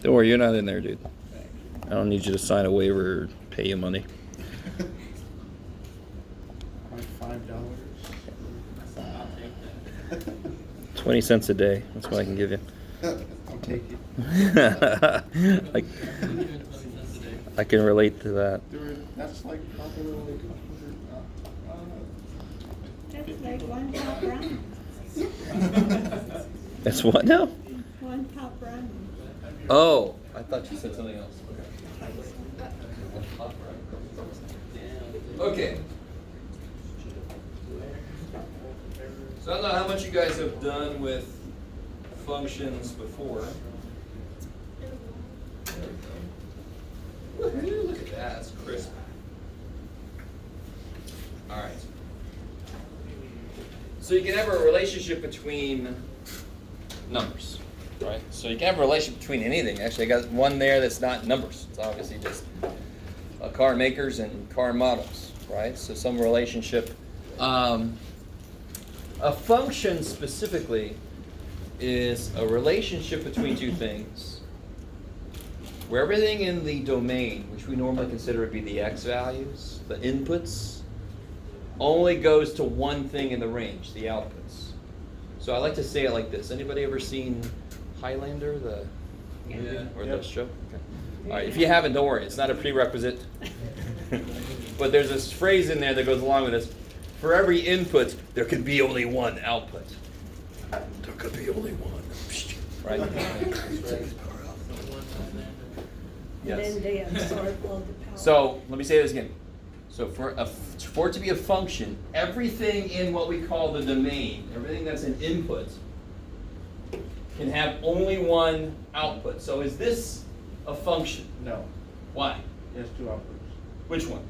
Don't worry, you're not in there, dude. I don't need you to sign a waiver or pay you money. $5. I'll take that. 20 cents a day. That's what I can give you. I'll take it. I can relate to that. That's like probably That's like one top ramen. That's what now? One top ramen. Oh, I thought you said something else. Okay. So I don't know how much you guys have done with functions before. Woohoo, look at that, it's crisp. All right. So you can have a relationship between numbers, right? So you can have a relationship between anything. Actually, I got one there that's not numbers. It's obviously just car makers and car models, right? So some relationship. A function specifically is a relationship between two things where everything in the domain, which we normally consider to be the x values, the inputs, only goes to one thing in the range, the outputs. So I like to say it like this. Anybody ever seen Highlander, the movie or the show? Okay. All right, if you haven't, don't worry. It's not a prerequisite. But there's this phrase in there that goes along with this. For every input, there could be only one output. There could be only one. Right? And then they absorb all the power. So let me say this again. So for it to be a function, everything in what we call the domain, everything that's an input, can have only one output. So is this a function? no. Why? There's two outputs. Which one?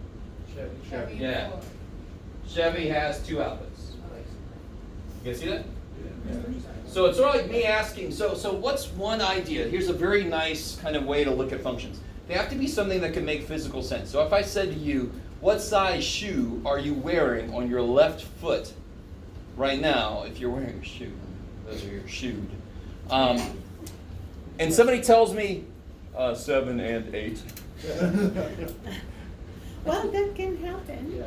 Chevy. Yeah. Chevy has two outputs. You guys see that? So it's sort of like me asking, so what's one idea? Here's a very nice kind of way to look at functions. They have to be something that can make physical sense. So if I said to you, what size shoe are you wearing on your left foot right now if you're wearing a shoe? Those are your shoes. And somebody tells me 7 and 8. Well, that can happen.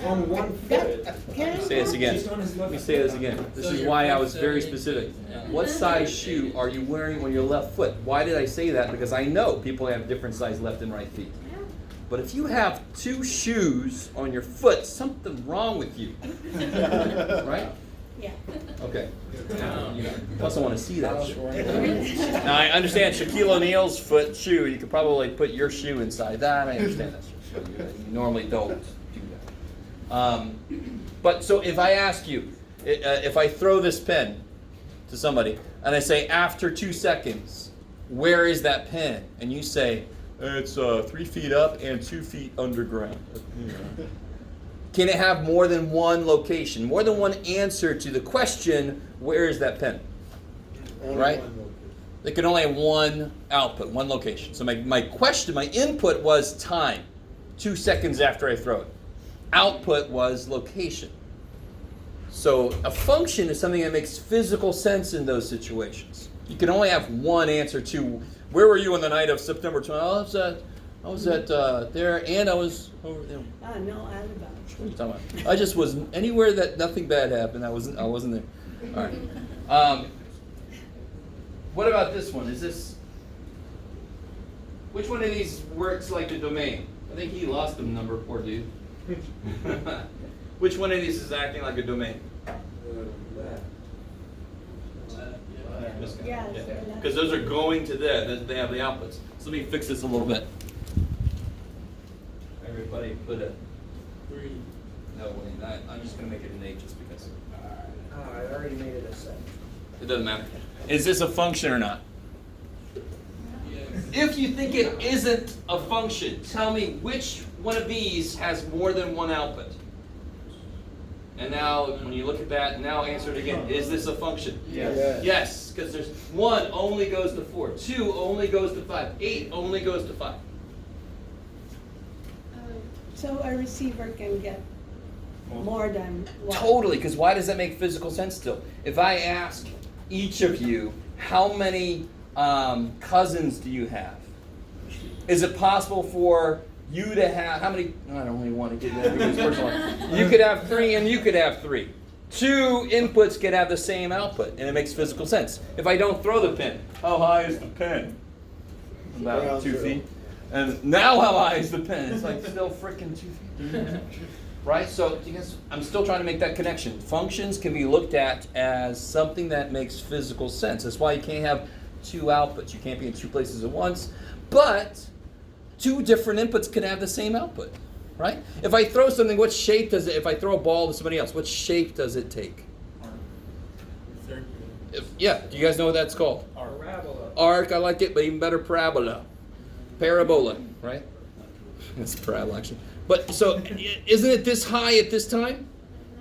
On one foot. That can Say this again. happen. Let me say this again. This is why I was very specific. What size shoe are you wearing on your left foot? Why did I say that? Because I know people have different size left and right feet. But if you have two shoes on your foot, something's wrong with you. Right? Yeah. Okay. Plus I want to see that. Now I understand Shaquille O'Neal's foot shoe, you could probably put your shoe inside that. I understand that. You normally don't do that. But so if I ask you, if I throw this pen to somebody and I say after 2 seconds, where is that pen? And you say, it's 3 feet up and 2 feet underground. Can it have more than one location, more than one answer to the question, where is that pen? Right? It can only have one output, one location. So my question, my input was time, 2 seconds after I throw it. Output was location. So a function is something that makes physical sense in those situations. You can only have one answer to, where were you on the night of September 12th? I was at there, and I was over there. No alibi. What are you talking about? I just was anywhere that nothing bad happened. I wasn't there. All right. What about this one? Is this? Which one of these works like the domain? I think he lost the number, poor dude. Which one of these is acting like a domain? Yeah. Because those are going to there. They have the outputs. So let me fix this a little bit. Everybody put a 3. No, wait, I'm just going to make it an 8 just because. I already made it a 7. It doesn't matter. Is this a function or not? If you think it isn't a function, tell me which one of these has more than one output. And now, when you look at that, now answer it again. Is this a function? Yes. Yes, because there's 1 only goes to 4, 2 only goes to 5, 8 only goes to 5. So a receiver can get more than one. Totally, because why does that make physical sense still? If I ask each of you, how many cousins do you have? Is it possible for you to have, how many, I don't really want to get into this personal. You could have 3 and you could have 3. 2 inputs could have the same output, and it makes physical sense. If I don't throw the pin, how high is the pin? About Around 2 zero. feet. And now how high is the pin? It's like still freaking 2 feet. Right? So you guys, I'm still trying to make that connection. Functions can be looked at as something that makes physical sense. That's why you can't have 2 outputs. You can't be in 2 places at once. But 2 different inputs can have the same output. Right? If I throw something, what shape does it, if I throw a ball to somebody else, what shape does it take? Yeah, do you guys know what that's called? Parabola. Arc, I like it, but even better, parabola. Parabola, right? That's parabola, actually. But so, isn't it this high at this time?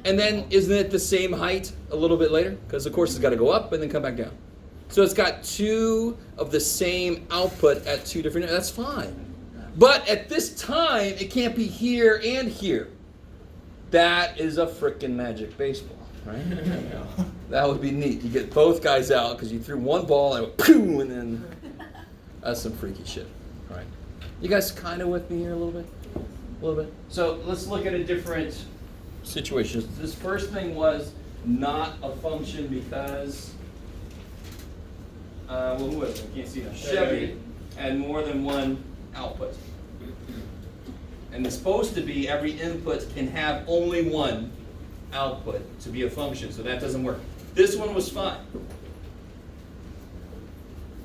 And then isn't it the same height a little bit later? Because of course it's got to go up and then come back down. So it's got 2 of the same output at 2 different, that's fine. But at this time, it can't be here and here. That is a frickin' magic baseball, right? That would be neat. You get both guys out because you threw one ball and it went pooh, and then that's some freaky shit, right? You guys kind of with me here a little bit? A little bit. So let's look at a different situation. This first thing was not a function because, well, who was it? I can't see now. Chevy had more than one output. And it's supposed to be every input can have only one output to be a function, so that doesn't work. This one was fine.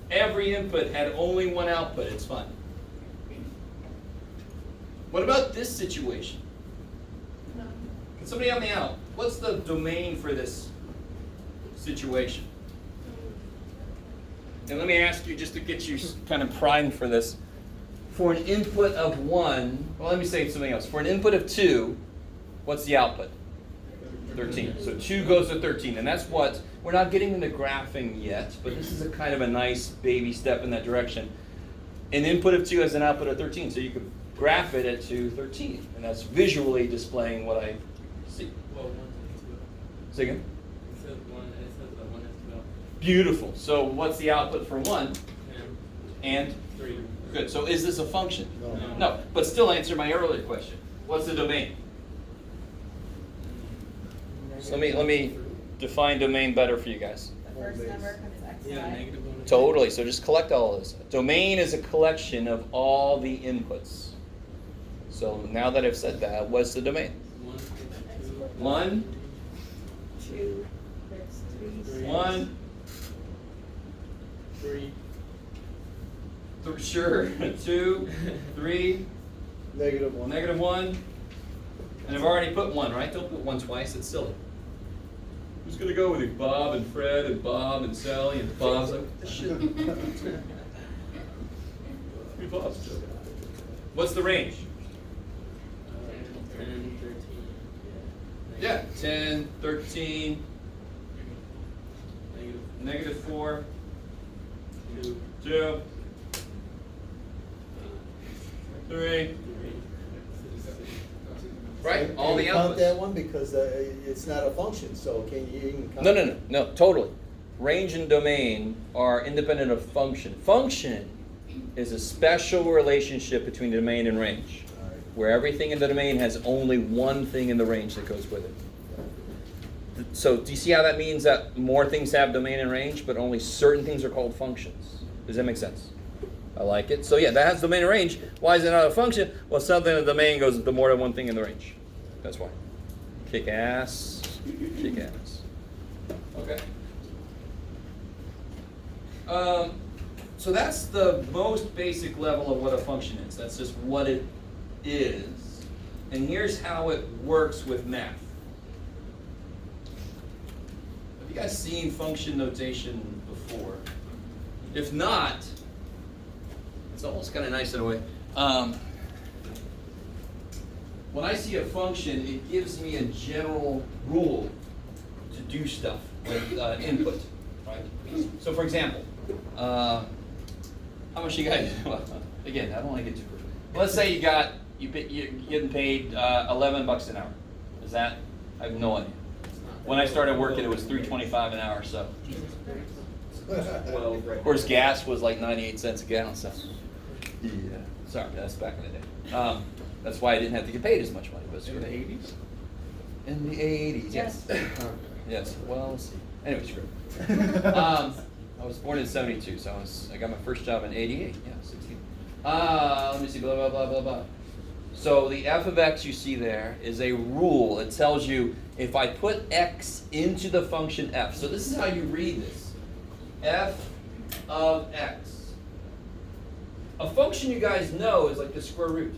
Every input had only one output, it's fine. What about this situation? Can somebody help me out? What's the domain for this situation? And let me ask you, just to get you kind of primed for this. For an input of 1, well, let me say something else. For an input of 2, what's the output? 13. So 2 goes to 13, and that's what, we're not getting into graphing yet, but this is a kind of a nice baby step in that direction. An input of 2 has an output of 13, so you could graph it at 13, and that's visually displaying what I see. Well, 1 and 2. Say again? It says 1, it says that 1 is 12. Beautiful. So what's the output for 1? And 3. good. So is this a function? No. No. But still answer my earlier question. What's the domain? So let me define domain better for you guys. The first number comes x, Yeah, y. negative 1. Totally. So just collect all of this. Domain is a collection of all the inputs. So now that I've said that, what's the domain? 1 is 2. 1, 2, that's 3. 1, 3. sure, 2, 3, -1. negative 1. And I've already put 1, right? Don't put 1 twice. It's silly. Who's going to go with you? Bob and Fred and Bob and Sally and Bob's like, what the shit? Three Bobs, Joe. What's the range? 10, 13. Yeah, 10, 13, Negative -4, 2. 2, 3. 3. Right? All the Can you count outputs. that one because it's not a function, so can you even count? No, totally. Range and domain are independent of function. Function is a special relationship between domain and range, All right. where everything in the domain has only one thing in the range that goes with it. So do you see how that means that more things have domain and range, but only certain things are called functions? Does that make sense? I like it. So yeah, that has domain and range. Why is it not a function? Well, something in the domain goes with the more than one thing in the range. That's why. Kick ass. Kick ass. Okay. So that's the most basic level of what a function is. That's just what it is. And here's how it works with math. Have you guys seen function notation before? If not, it's almost kind of nice in a way. When I see a function, it gives me a general rule to do stuff with input, right? So for example, how much you guys, well, again, I don't want to get too personal. Let's say you're getting paid $11 an hour. Is that? I have no idea. When I started working, it was $3.25 an hour. So, Well, of course, gas was like 98 cents a gallon. So, yeah. Sorry, that's back in the day. That's why I didn't have to get paid as much money. But In the 80s? in the 80s, yes. Yes. Well, let's see. Anyway, screw it. I was born in 72, so I got my first job in 88. Yeah, 16. Let me see. Blah blah blah blah blah. So the f of x you see there is a rule. It tells you if I put x into the function f. So this is how you read this. F of x. A function you guys know is like the square root.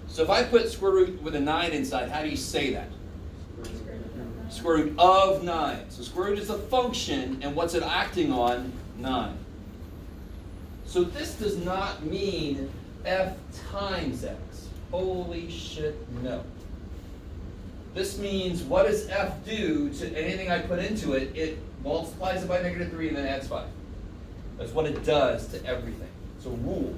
So if I put square root with a 9 inside, how do you say that? Square root of 9. So square root is a function, and what's it acting on? 9. So this does not mean f times x. Holy shit, no. This means what does f do to anything I put into it? It multiplies it by -3 and then adds 5. That's what it does to everything. It's a rule.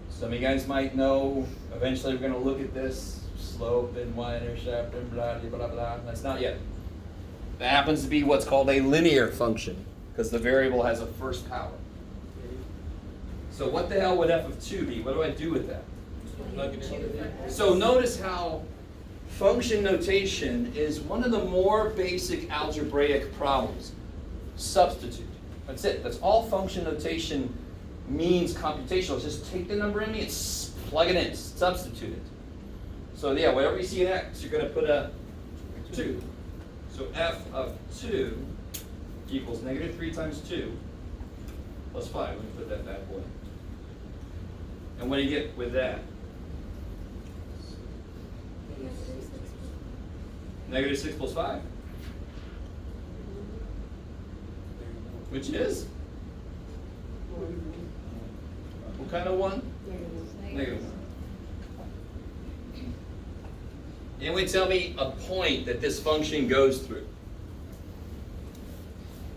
Some of you guys might know, eventually we're going to look at this, slope and y-intercept and blah, blah, blah, blah. That's not yet. That happens to be what's called a linear function, because the variable has a first power. So what the hell would f of 2 be? What do I do with that? So notice how function notation is one of the more basic algebraic problems. Substitute. That's it. That's all function notation means computational. It's just take the number in me and plug it in, substitute it. So yeah, whatever you see in x, you're going to put a 2. So f of 2 equals -3 times 2 plus 5. Let me put that bad boy. And what do you get with that? -6 plus 5? Which is? What kind of one? Negative 1. Anybody tell me a point that this function goes through?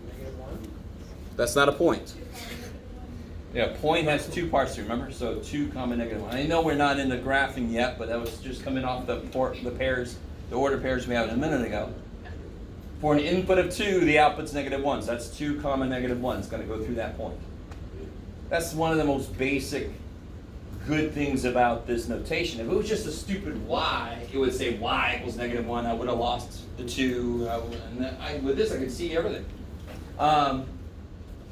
-1. That's not a point. Yeah, point has 2 parts, remember? So 2 comma -1. I know we're not into graphing yet, but that was just coming off the pairs, the order pairs we had a minute ago. For an input of 2, the output's -1. So that's 2 comma -1. It's going to go through that point. That's one of the most basic good things about this notation. If it was just a stupid y, it would say y equals -1. I would have lost the 2. With this, I could see everything.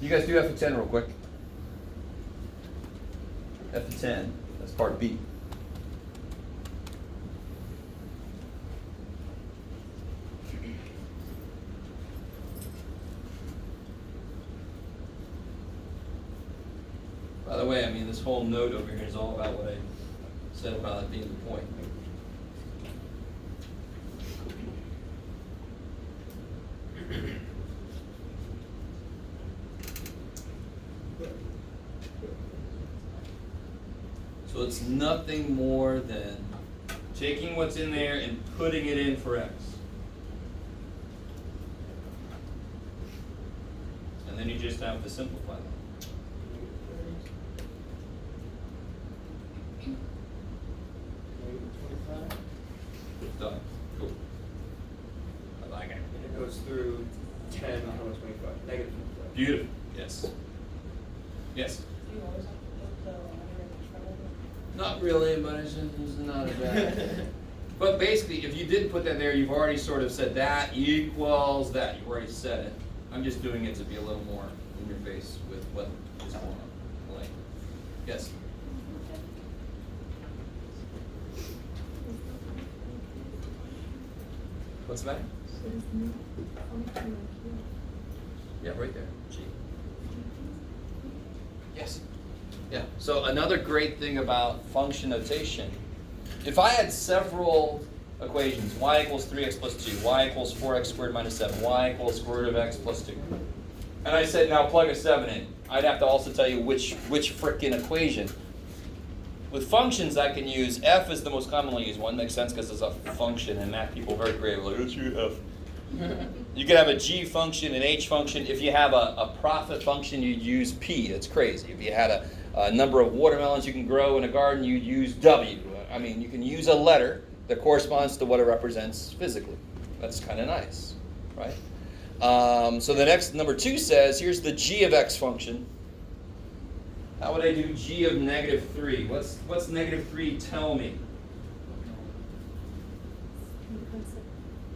You guys do f of 10 real quick. F of 10, that's part B. By the way, I mean, this whole note over here is all about what I said about it being the point. So it's nothing more than taking what's in there and putting it in for x. And then you just have to simplify that. Done. Cool. I like it. And it goes through 10, 25, -25. Beautiful. Yes. Yes. Not really, but it's not a bad. But basically, if you didn't put that there, you've already sort of said that equals that. You've already said it. I'm just doing it to be a little more in your face with what is going on. Like, yes. What's the matter? Yeah, right there. G. Yes. Yeah. So another great thing about function notation, if I had several equations, y equals 3x plus 2, y equals 4x squared minus 7, y equals square root of x plus 2, and I said now plug a 7 in, I'd have to also tell you which frickin' equation. With functions, I can use f is the most commonly used one. Makes sense because it's a function, and math people are very creative. Like, what's your f? You could have a g function, an h function. If you have a profit function, you'd use p. That's crazy. If you had a number of watermelons you can grow in a garden, you'd use w. I mean, you can use a letter that corresponds to what it represents physically. That's kind of nice, right? So the next, number 2 says, here's the g of x function. How would I do g of -3? What's -3 tell me?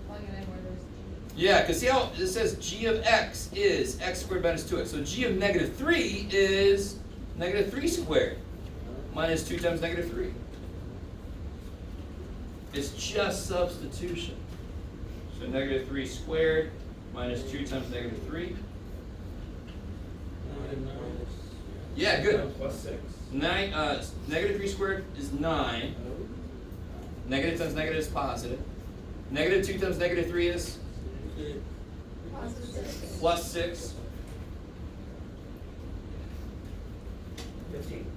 Plug it in where there's G. Yeah, because see how it says g of x is x squared minus 2x. So g of -3 is -3 squared minus 2 times -3. It's just substitution. So -3 squared minus 2 times -3. Yeah, good. Plus 6. -3 squared is 9. Negative times negative is positive. -2 times -3 is plus 6.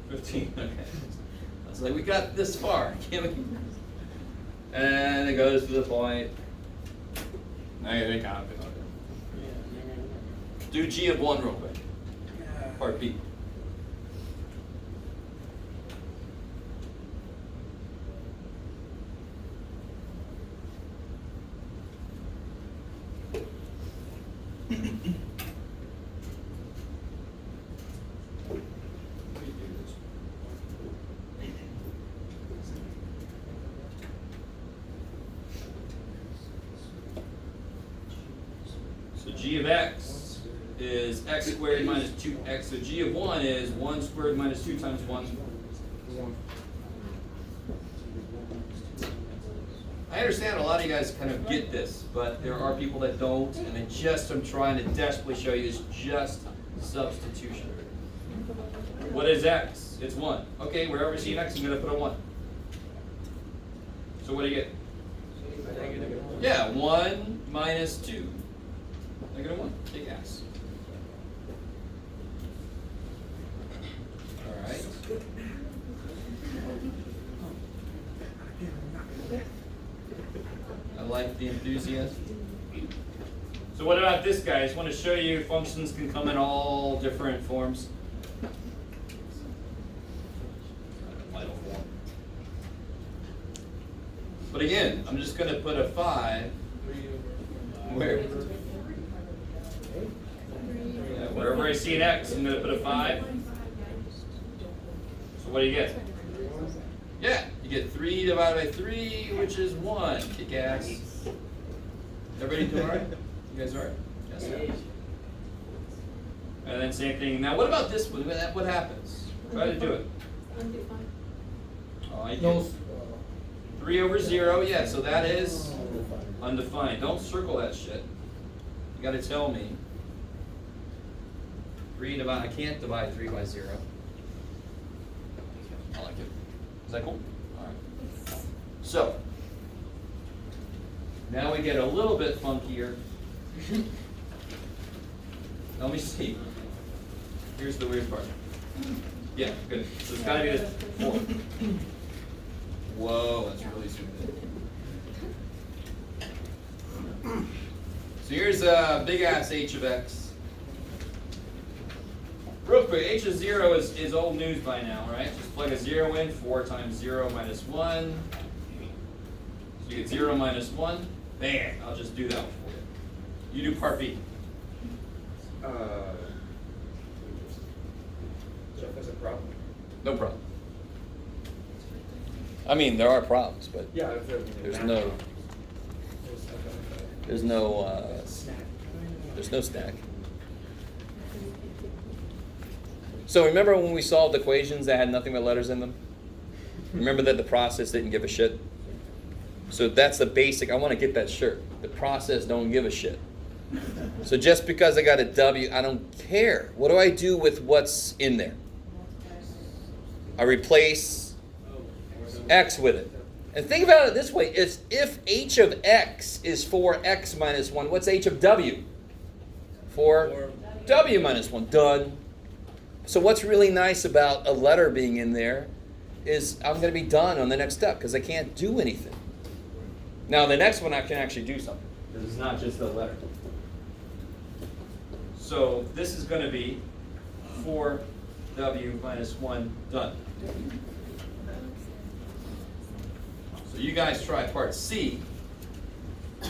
15. Okay. I was like, we got this far, can't we? And it goes to the point. Negative count. Do g of 1 real quick. Part B. So g of x is x squared minus 2x. So g of 1 is 1 squared minus 2 times 1. I understand a lot of you guys kind of get this, but there are people that don't, and I'm trying to desperately show you, it's just substitution. What is x? It's 1. Okay, wherever you see an x, I'm going to put a 1. So what do you get? Yeah, 1 minus 2. -1. Take x. All right. I like the enthusiasm. So what about this guy? I just want to show you functions can come in all different forms. But again, I'm just going to put a 5 where? Yeah, wherever I see an x, I'm going to put a 5. So what do you get? Yeah, you get 3 divided by 3, which is 1. Kick ass. Everybody doing all right? You guys all right? Yes, sir. And then same thing. Now, what about this one? What happens? Try to do it. Oh, I No, do. 3 over 0, yeah, so that is undefined. Don't circle that shit. You gotta tell me. 3 divide, I can't divide 3 by 0. I like it. Is that cool? Alright. So, now we get a little bit funkier. Let me see. Here's the weird part. Yeah, good. So it's gotta be this 4. Whoa, that's really zoomed in. So here's a big ass h of x. Real quick, h of 0 is old news by now, right? Just plug a 0 in, 4 times 0 minus 1. So you get 0 minus 1. Bang, I'll just do that one for you. You do part B. Jeff has a problem. No problem. I mean, there are problems, but Yeah, there's no stack. So remember when we solved equations that had nothing but letters in them? Remember that the process didn't give a shit? So that's the basic. I want to get that shirt. The process don't give a shit. So just because I got a W, I don't care. What do I do with what's in there? I replace x with it. And think about it this way. It's if h of x is 4x minus 1, what's h of w? 4w minus 1. Done. So what's really nice about a letter being in there is I'm going to be done on the next step because I can't do anything. Now the next one I can actually do something. This is not just a letter. So this is going to be 4w minus 1 done. So you guys try part C. The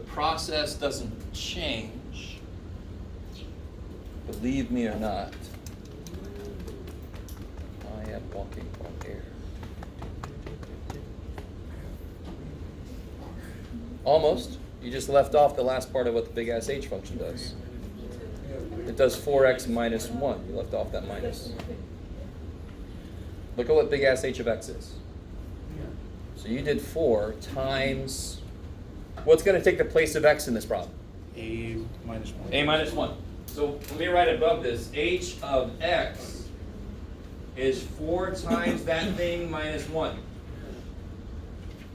process doesn't change, believe me or not. I am walking on air. Almost. You just left off the last part of what the big ass h function does. It does 4x minus 1. You left off that minus. Look at what big ass h of x is. So you did 4 times, what's going to take the place of x in this problem? A minus 1. A minus 1. So let me write above this, h of x is 4 times that thing minus 1.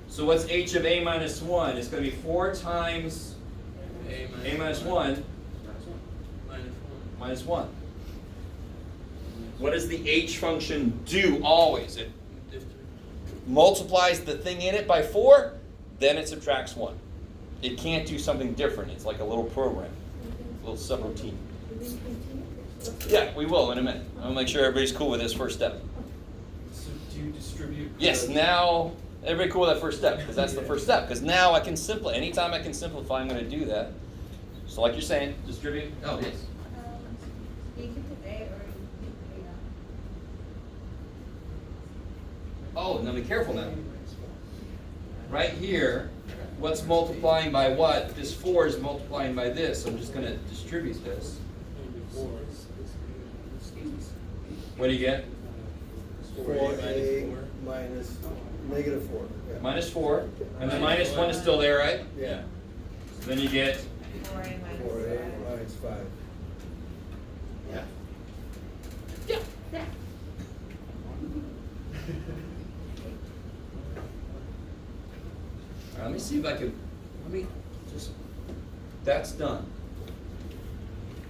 So what's h of a minus 1? It's going to be 4 times a minus 1 minus 1. What does the h function do always? It multiplies the thing in it by 4, then it subtracts 1. It can't do something different. It's like a little program, a little subroutine. Yeah, we will in a minute. I'll make sure everybody's cool with this first step. So do you distribute? Yes, now everybody cool with that first step, because that's the first step. Because now I can simplify. Anytime I can simplify, I'm going to do that. So like you're saying, distribute. Oh, yes. You can put A or you can put A. Oh, now be careful now. Right here, what's multiplying by what? This 4 is multiplying by this, so I'm just going to distribute this. What do you get? 4a minus negative 4. Yeah. Minus 4. And the minus 1 is still there, right? Yeah. So then you get 4A minus 4a 5. minus 5. Yeah. Yeah. All right, let me see if I can, that's done.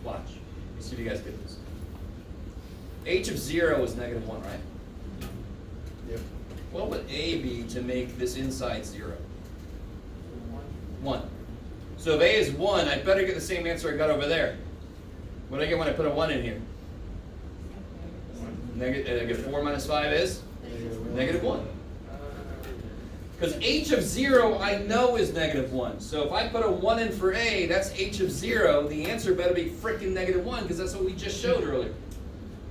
Watch. Let me see if you guys get this. H of 0 is negative 1, right? Yep. What would A be to make this inside 0? 1. So if A is 1, I better get the same answer I got over there. What do I get when I put a 1 in here? I get 4 minus 5 is? Negative 1. Because h of 0 I know is negative 1. So if I put a 1 in for A, that's h of 0. The answer better be freaking negative 1 because that's what we just showed earlier.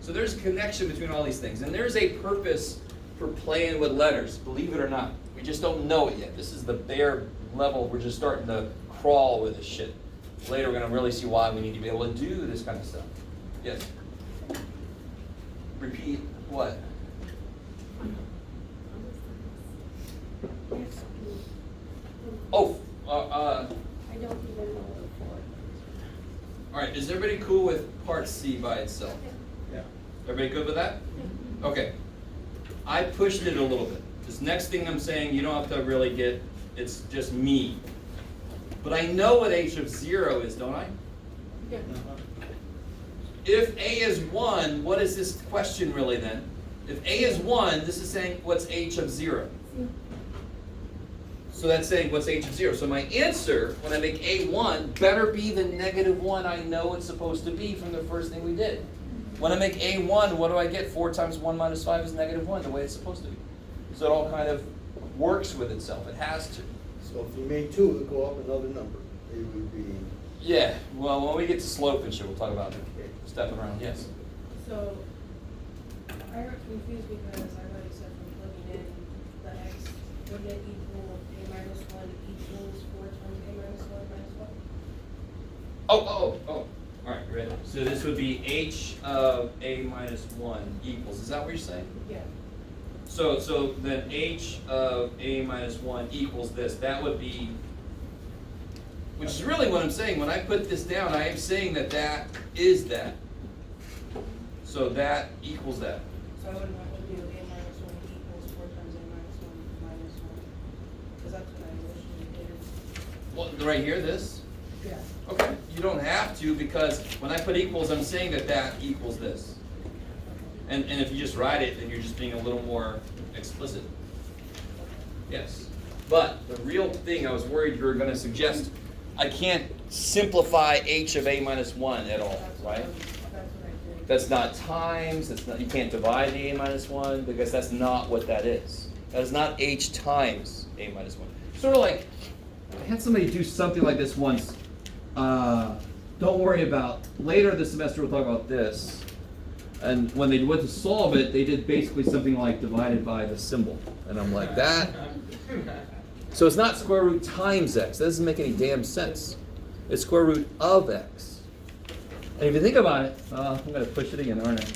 So there's a connection between all these things. And there's a purpose for playing with letters, believe it or not. We just don't know it yet. This is the bare level. We're just starting to crawl with this shit. Later we're going to really see why we need to be able to do this kind of stuff. Yes? Repeat what? Oh, I don't even know the four. all right. Is everybody cool with part C by itself? Yeah. Everybody good with that? Okay. I pushed it a little bit. This next thing I'm saying, you don't have to really get, it's just me. But I know what h of 0 is, don't I? Yeah. If A is 1, what is this question really then? If A is 1, this is saying what's h of 0? So that's saying what's h of 0. So my answer, when I make A 1, better be the negative 1 I know it's supposed to be from the first thing we did. When I make A 1, what do I get? 4 times 1 minus 5 is negative 1, the way it's supposed to be. So it all kind of works with itself. It has to. So if you made 2, it would go up another number. It would be. Yeah, well, when we get to slope and shit, we'll talk about stepping around. Yes? So I got confused because I thought you said from plugging in the x, wouldn't it equal A minus 1 equals 4 times A minus 1 minus 1? Oh. All right, ready? So this would be h of A minus 1 equals. Is that what you're saying? Yeah. So then h of A minus 1 equals this. That would be, which is really what I'm saying. When I put this down, I am saying that that is that. So that equals that. So I wouldn't have to do A minus 1 equals 4 times A minus 1 minus 1. Because that's what I initially did. Well, right here, this? Yeah. Okay. You don't have to because when I put equals, I'm saying that that equals this. And if you just write it, then you're just being a little more explicit. Yes. But the real thing I was worried you were going to suggest, I can't simplify h of A minus 1 at all, right? That's what I did. That's not times, that's not, you can't divide the a minus 1 because that's not what that is. That is not h times a minus 1. Sort of like, I had somebody do something like this once. Don't worry about, later this semester we'll talk about this. And when they went to solve it, they did basically something like divided by the symbol. And I'm like, that? So it's not square root times x. That doesn't make any damn sense. It's square root of x. And if you think about it, I'm going to push it again, aren't I?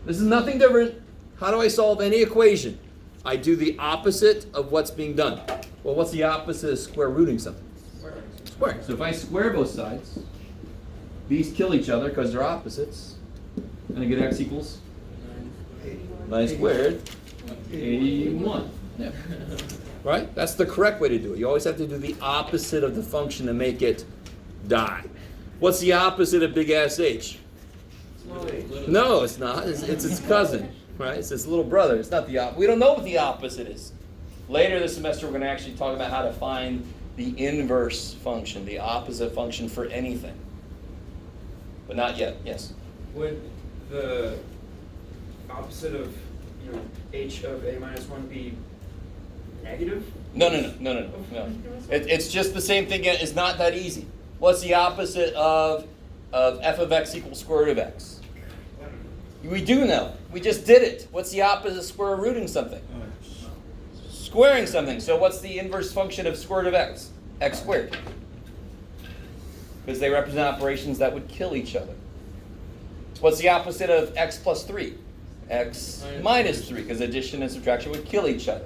This is nothing different. How do I solve any equation? I do the opposite of what's being done. Well, what's the opposite of square rooting something? Squaring. So if I square both sides, these kill each other because they're opposites. And I get x equals 9 squared, 81. Yeah. Right? That's the correct way to do it. You always have to do the opposite of the function to make it die. What's the opposite of big ass h? No, it's not. It's its cousin. Right? It's its little brother. It's not the opposite. We don't know what the opposite is. Later this semester, we're going to actually talk about how to find the inverse function, the opposite function for anything. But not yet. Yes? Would the opposite of, h of a minus 1 be negative? No. It's just the same thing. It's not that easy. What's the opposite of f of x equals square root of x? We do know. We just did it. What's the opposite of square rooting something? Squaring something. So what's the inverse function of square root of x? X squared. Because they represent operations that would kill each other. What's the opposite of x plus 3? X minus 3, because addition and subtraction would kill each other.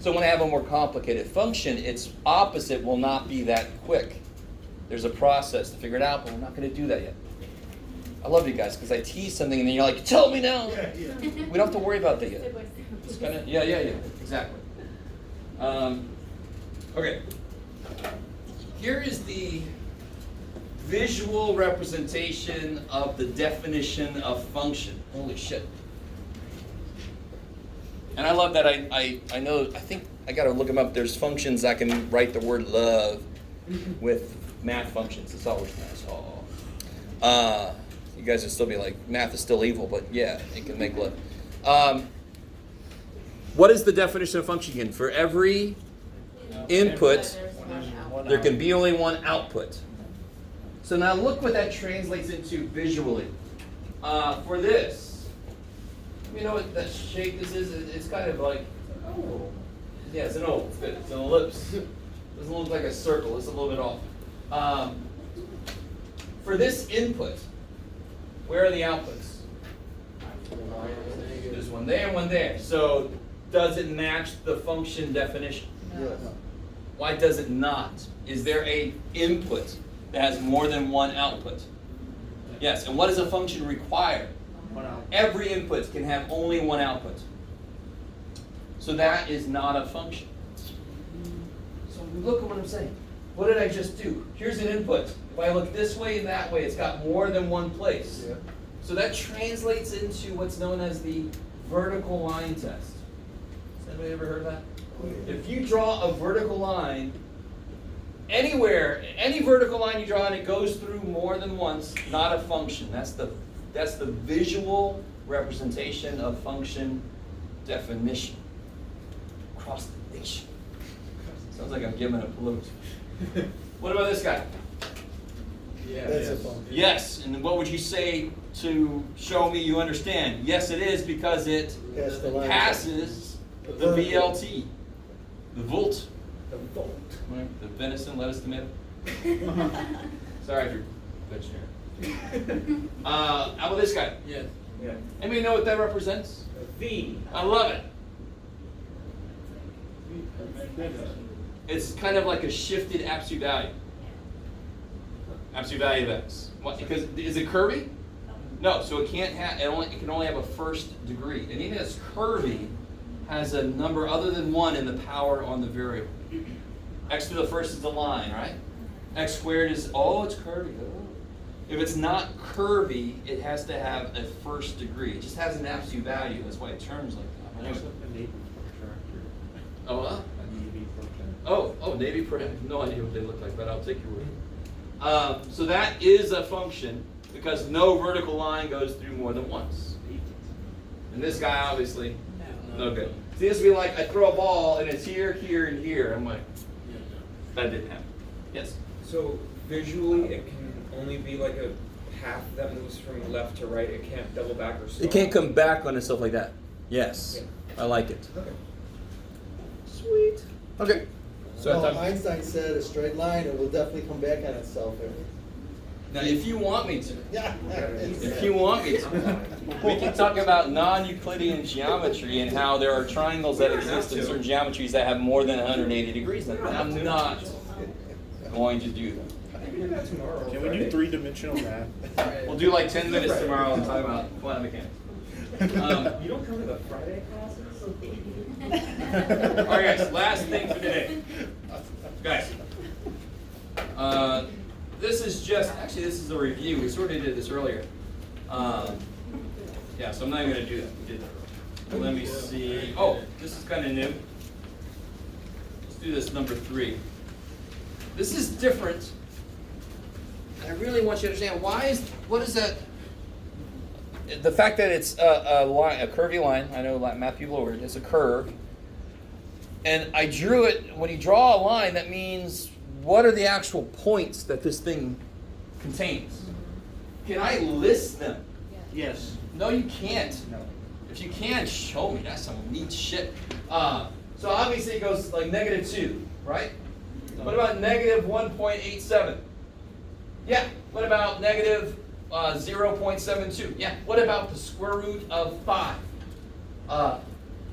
So when I have a more complicated function, its opposite will not be that quick. There's a process to figure it out, but we're not going to do that yet. I love you guys, because I tease something and then you're like, tell me now. We don't have to worry about that yet. It's kind of, yeah, exactly. Okay. Here is the visual representation of the definition of function. Holy shit. And I love that I think I got to look them up. There's functions I can write the word love with math functions. It's always nice. You guys would still be like, math is still evil, but yeah, it can make love. What is the definition of function again? For every input, there can be only one output. So now look what that translates into visually. For this, you know what that shape this is? It's kind of like, yeah, it's an oval. It's an ellipse. It doesn't look like a circle. It's a little bit off. For this input, where are the outputs? There's one there and one there. So does it match the function definition? Yes. Why does it not? Is there a input that has more than one output? Yes. And what does a function require? Every input can have only one output. So that is not a function. So look at what I'm saying. What did I just do? Here's an input. If I look this way and that way, it's got more than one place. Yeah. So that translates into what's known as the vertical line test. Has anybody ever heard of that? If you draw a vertical line anywhere, any vertical line you draw and it goes through more than once, not a function. That's the visual representation of function definition across the nation. Sounds like I'm giving a salute. What about this guy? That's a function. Yes, and what would you say to show me you understand? Yes, it is, because it Yes, the line. passes the vertical. VLT, the volt, The volt. the venison, lettuce, tomato. Sorry if you're vegetarian. How about this guy? Yes. Yeah. Anybody know what that represents? V. I love it. It's kind of like a shifted absolute value. Absolute value of x. What, because is it curvy? No, so it can't have. It can only have a first degree. Anything that's curvy has a number other than 1 in the power on the variable. X to the first is the line, right? X squared is, it's curvy. Oh. If it's not curvy, it has to have a first degree. It just has an absolute value. That's why it turns like that. Anyway. Oh, what? Navy pro. I have no idea what they look like, but I'll take your word. So that is a function. because no vertical line goes through more than once. And this guy obviously, no good. See, this would be like I throw a ball and it's here, here, and here. I'm like, that didn't happen. Yes? So visually, it can only be like a path that moves from left to right. It can't double back or stop. It can't come back on itself like that. Yes. I like it. Okay. Sweet. Okay. So No, I thought, Einstein said a straight line, it will definitely come back on itself. now, if you want me to, Yeah. if you want me to, we can talk about non-Euclidean geometry and how there are triangles that exist in certain geometries that have more than 180 degrees in them. I'm not going to do that. We can do that tomorrow. Can we do three-dimensional math? We'll do like 10 minutes tomorrow and talk about quantum mechanics. You don't come to the Friday classes? All right, guys, last thing for today. Guys, this is just, actually this is a review. We sort of did this earlier. Yeah, so I'm not even going to do that. We did that earlier. Let me see. Oh, this is kind of new. Let's do this number 3. This is different. And I really want you to understand what is that? The fact that it's a line, a curvy line, I know math people over it, it's a curve. And I drew it, when you draw a line, that means what are the actual points that this thing contains? Can I list them? Yes. No, you can't. No. If you can, show me. That's some neat shit. So obviously it goes like -2, right? What about -1.87? Yeah. What about -0.72? Yeah. What about the square root of 5?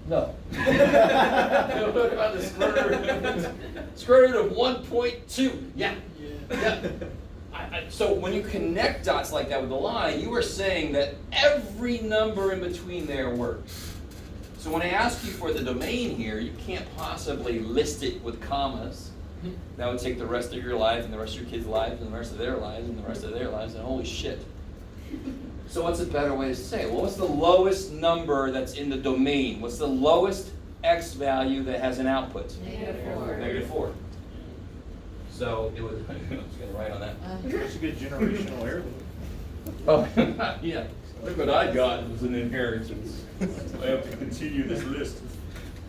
No. What about the square root of 1.2? Yeah. Yeah. So when you connect dots like that with the line, you are saying that every number in between there works. So when I ask you for the domain here, you can't possibly list it with commas. That would take the rest of your life and the rest of your kids' lives and the rest of their lives and the rest of their lives, and holy shit. So what's a better way to say it? Well, what's the lowest number that's in the domain? What's the lowest x value that has an output? -4. -4. So it was, I was going to write on that. That's a good generational heirloom. Oh, yeah. Look what I got was an inheritance. I have to continue this list.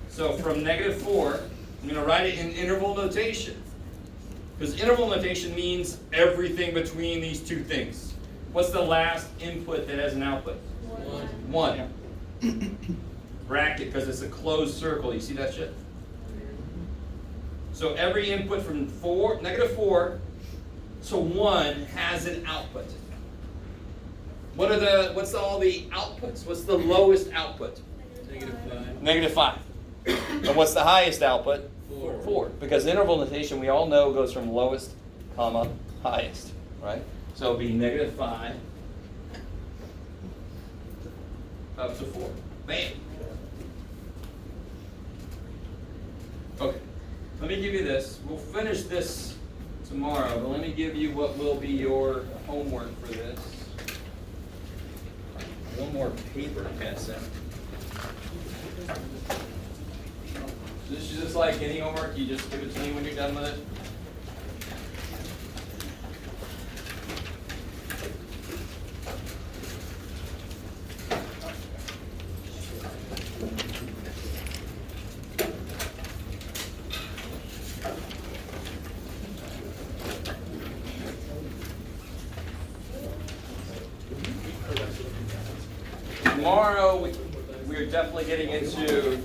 So from -4, I'm going to write it in interval notation. Because interval notation means everything between these two things. What's the last input that has an output? 1. Bracket, because it's a closed circle. You see that shit? So every input from -4 to 1 has an output. What's all the outputs? What's the lowest output? -5. -5. And what's the highest output? 4. Because interval notation, we all know, goes from lowest, comma, highest, right? So it'll be -5 up to 4. Bam. Okay. Let me give you this. We'll finish this tomorrow, but let me give you what will be your homework for this. One more paper to pass out. This is just like any homework, you just give it to me when you're done with it. Tomorrow, we're definitely getting into